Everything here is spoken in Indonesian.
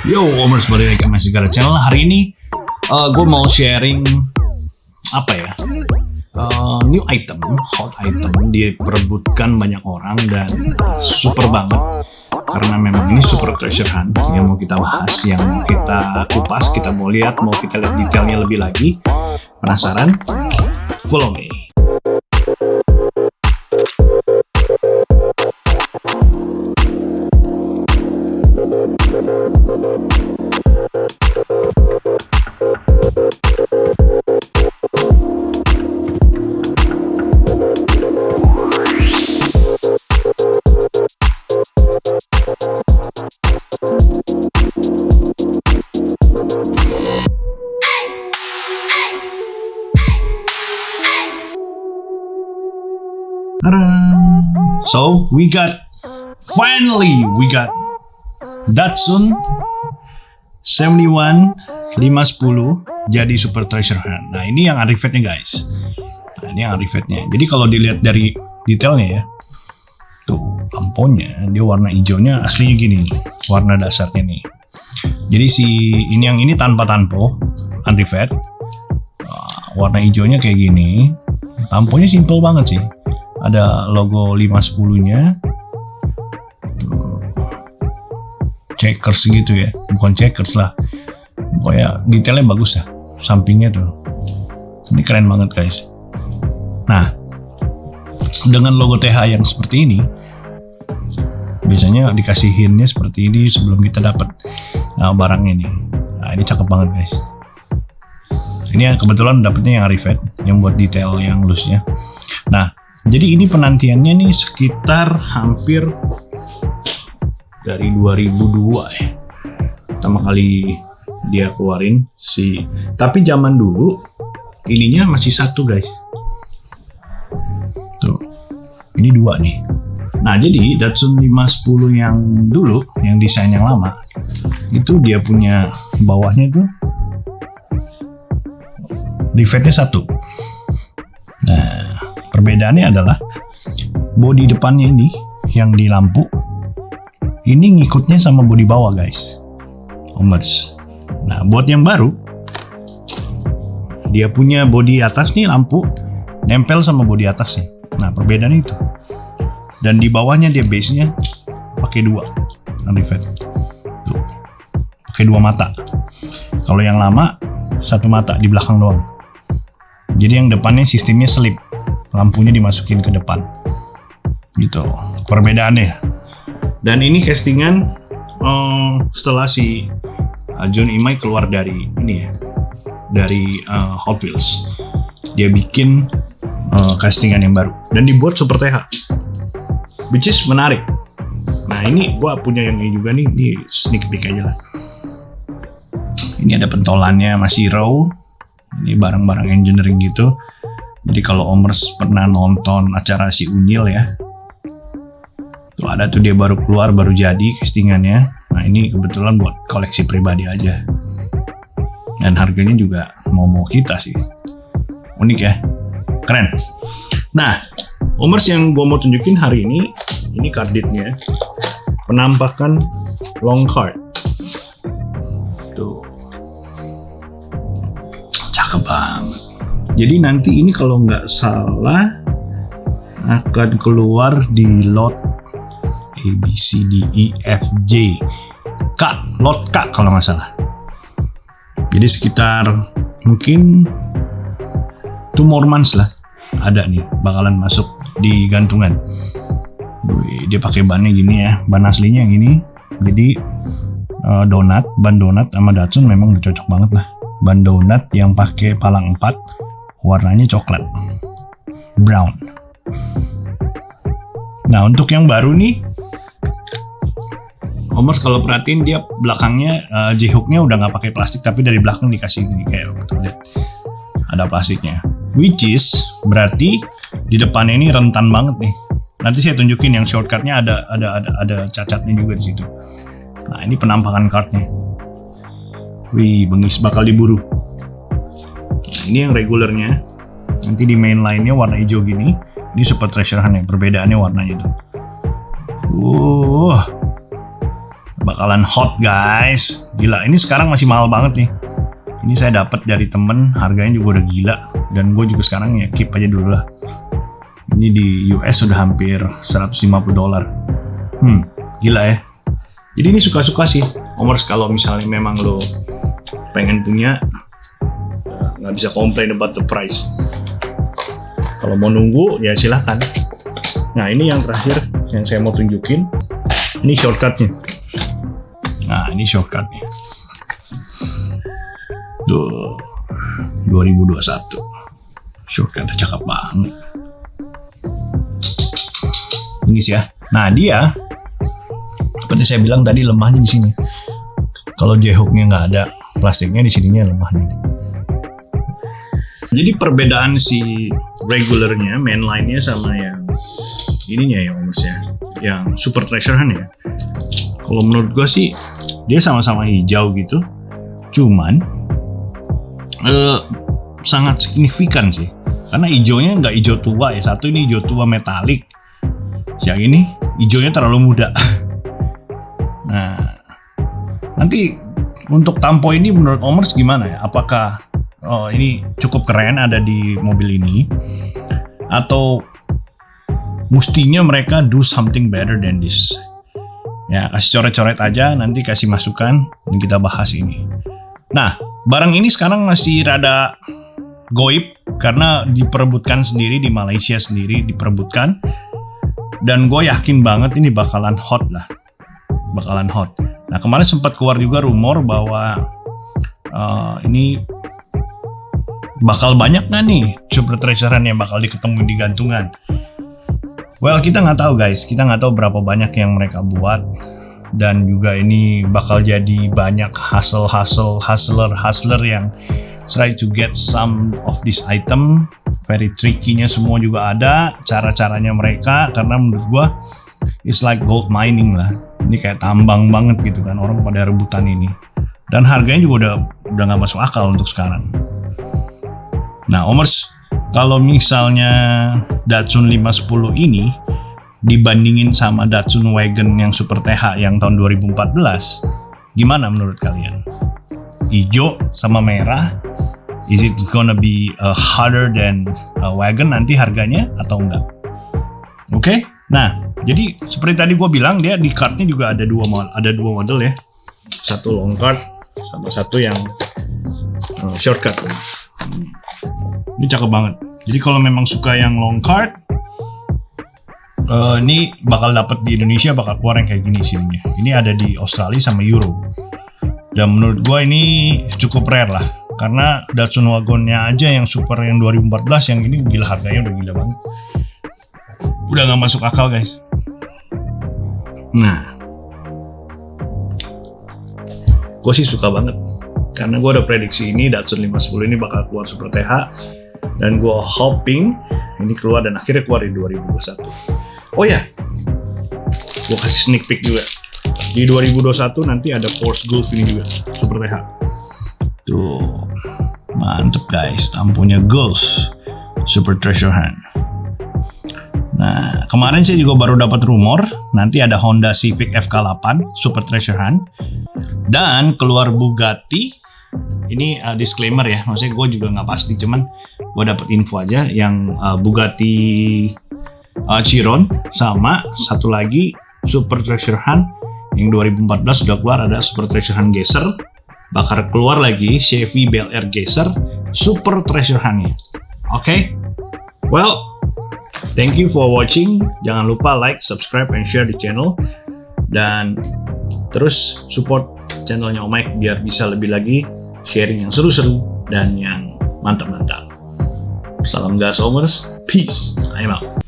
Yo, Omers balik lagi ke Mas Segala Channel. Hari ini gue mau sharing apa ya? New item, hot item diperebutkan banyak orang dan super banget karena memang ini super treasure hunt yang mau kita bahas, yang mau kita kupas, kita mau lihat detailnya lebih lagi. Penasaran? Follow me. So we got Datsun 71 510 jadi super treasure hunt. Nah ini yang unrivetnya guys. Jadi kalau dilihat dari detailnya ya, tuh lampunya dia warna hijaunya aslinya gini, warna dasarnya nih. Jadi yang ini tanpa tanpo unrivet, warna hijaunya kayak gini. Tamponya simple banget sih. Ada logo 510-nya. Checkers gitu ya. Bukan checkers lah. Pokoknya detailnya bagus ya. Sampingnya tuh. Ini keren banget guys. Nah, dengan logo TH yang seperti ini, biasanya dikasih hint-nya seperti ini sebelum kita dapat barang ini. Nah, ini cakep banget guys. Ini yang kebetulan dapetnya yang rivet, yang buat detail yang loose-nya. Nah, jadi ini penantiannya nih sekitar hampir dari 2002 ya. Pertama kali dia keluarin tapi zaman dulu ininya masih satu guys. Tuh. Ini dua nih. Nah, jadi Datsun 510 yang dulu, yang desain yang lama, itu dia punya bawahnya tuh rivetnya satu. Nah, perbedaannya adalah bodi depannya ini yang di lampu ini ngikutnya sama bodi bawah guys, Omers. Nah, buat yang baru dia punya bodi atas nih, lampu nempel sama bodi atasnya. Nah, perbedaannya itu. Dan di bawahnya dia base-nya pakai dua rivet. Tuh. Pakai dua mata. Kalau yang lama satu mata di belakang doang. Jadi yang depannya sistemnya selip. Lampunya dimasukin ke depan gitu perbedaannya. Dan ini castingan setelah si John Imai keluar dari ini ya, dari Hot Wheels, dia bikin castingan yang baru dan dibuat super TH, which is menarik. Nah ini gua punya yang ini juga nih, di sneak peek aja lah. Ini ada pentolannya masih raw, ini barang-barang engineering gitu. Jadi kalau Omers pernah nonton acara si Unyil ya, tuh ada tuh dia baru keluar, baru jadi castingannya. Nah ini kebetulan buat koleksi pribadi aja. Dan harganya juga mau kita sih. Unik ya, keren. Nah, Omers yang gue mau tunjukin hari ini carditnya. Penampakan long card. Tuh. Cakep banget. Jadi nanti ini kalau nggak salah akan keluar di lot A, B, C, D, E, F, J, K, lot K kalau nggak salah. Jadi sekitar mungkin 2 more months lah ada nih bakalan masuk di gantungan. Dia pakai bannya gini ya, ban aslinya yang gini. Jadi ban donat sama Datsun memang udah cocok banget lah. Ban donat yang pakai palang 4. Warnanya coklat, brown. Nah untuk yang baru nih, Omers kalau perhatiin dia belakangnya J-hooknya udah nggak pakai plastik, tapi dari belakang dikasih gini kayak betul lihat ada plastiknya. Which is berarti di depannya ini rentan banget nih. Nanti saya tunjukin yang shortcutnya ada cacatnya juga di situ. Nah ini penampakan cardnya. Wih, bengis bakal diburu. Nah, ini yang regulernya. Nanti di main line-nya warna hijau gini. Ini super treasure hunt yang perbedaannya warnanya tuh. bakalan hot guys. Gila, ini sekarang masih mahal banget nih. Ini saya dapat dari temen, harganya juga udah gila. Dan gue juga sekarang ya keep aja dulu lah. Ini di US sudah hampir $150. Gila ya. Jadi ini suka-suka sih Omers, kalau misalnya memang lo pengen punya, nggak bisa complain about the price. Kalau mau nunggu ya silahkan. Nah ini yang terakhir yang saya mau tunjukin. Ini shortcutnya. Nah ini shortcutnya. Tuh 2021. Shortcutnya cakep banget. Ini sih ya. Nah dia, seperti saya bilang tadi, lemahnya di sini. Kalau J-hooknya nggak ada, plastiknya di sininya lemahnya. Jadi perbedaan si regularnya, mainline-nya sama yang ininya ya Omers ya, yang Super Treasure Hunt ya. Kalau menurut gue sih dia sama-sama hijau gitu, cuman sangat signifikan sih. Karena hijaunya nggak hijau tua ya, satu ini hijau tua metalik, yang ini hijaunya terlalu muda. Nah, nanti untuk tampo ini menurut Omers gimana ya? Apakah ini cukup keren ada di mobil ini, atau mestinya mereka do something better than this? Ya, kasih coret-coret aja, nanti kasih masukan dan kita bahas ini. Nah, barang ini sekarang masih rada goib karena diperebutkan sendiri di Malaysia sendiri diperebutkan, dan gue yakin banget ini bakalan hot lah. Bakalan hot. Nah kemarin sempat keluar juga rumor bahwa ini bakal banyak nggak nih Super Treasure Hunt yang bakal diketemuin di gantungan. Well kita nggak tahu guys, kita nggak tahu berapa banyak yang mereka buat, dan juga ini bakal jadi banyak hustler yang try to get some of this item. Very tricky-nya semua juga ada cara-caranya mereka, karena menurut gua it's like gold mining lah. Ini kayak tambang banget gitu kan, orang pada rebutan ini. Dan harganya juga udah nggak masuk akal untuk sekarang. Nah, Omers, kalau misalnya Datsun 510 ini dibandingin sama Datsun Wagon yang Super TH yang tahun 2014, gimana menurut kalian? Hijau sama merah, is it gonna be harder than Wagon nanti harganya atau enggak? Oke? Nah, jadi seperti tadi gue bilang, dia di kartnya juga ada dua model ya. Satu long card sama satu yang shortcut. Ini cakep banget. Jadi kalau memang suka yang long card, ini bakal dapet di Indonesia, bakal keluar yang kayak gini sininya. Ini ada di Australia sama Euro. Dan menurut gue ini cukup rare lah. Karena Datsun Wagonnya aja yang super yang 2014, yang ini gila harganya udah gila banget. Udah gak masuk akal guys. Nah, gue sih suka banget karena gue udah prediksi ini Datsun 510 ini bakal keluar Super TH, dan gue hoping ini keluar dan akhirnya keluar di 2021. Oh ya, gue kasih sneak peek juga di 2021 nanti ada Porsche Golf ini juga Super TH. Tuh, mantep guys, tampunya Golf Super Treasure Hunt. Nah, kemarin saya juga baru dapat rumor nanti ada Honda Civic FK8 Super Treasure Hunt dan keluar Bugatti. Ini disclaimer ya, maksudnya gue juga nggak pasti, cuman gue dapat info aja yang Bugatti Chiron sama satu lagi Super Treasure Hunt yang 2014 sudah keluar, ada Super Treasure Hunt Geyser, bakal keluar lagi Chevy Bel Air Geyser Super Treasure Hunt-nya. Oke? Well, thank you for watching. Jangan lupa like, subscribe, and share di channel. Dan terus support channelnya Om Mike biar bisa lebih lagi sharing yang seru-seru dan yang mantap-mantap. Salam gas Omers. Peace. I'm out.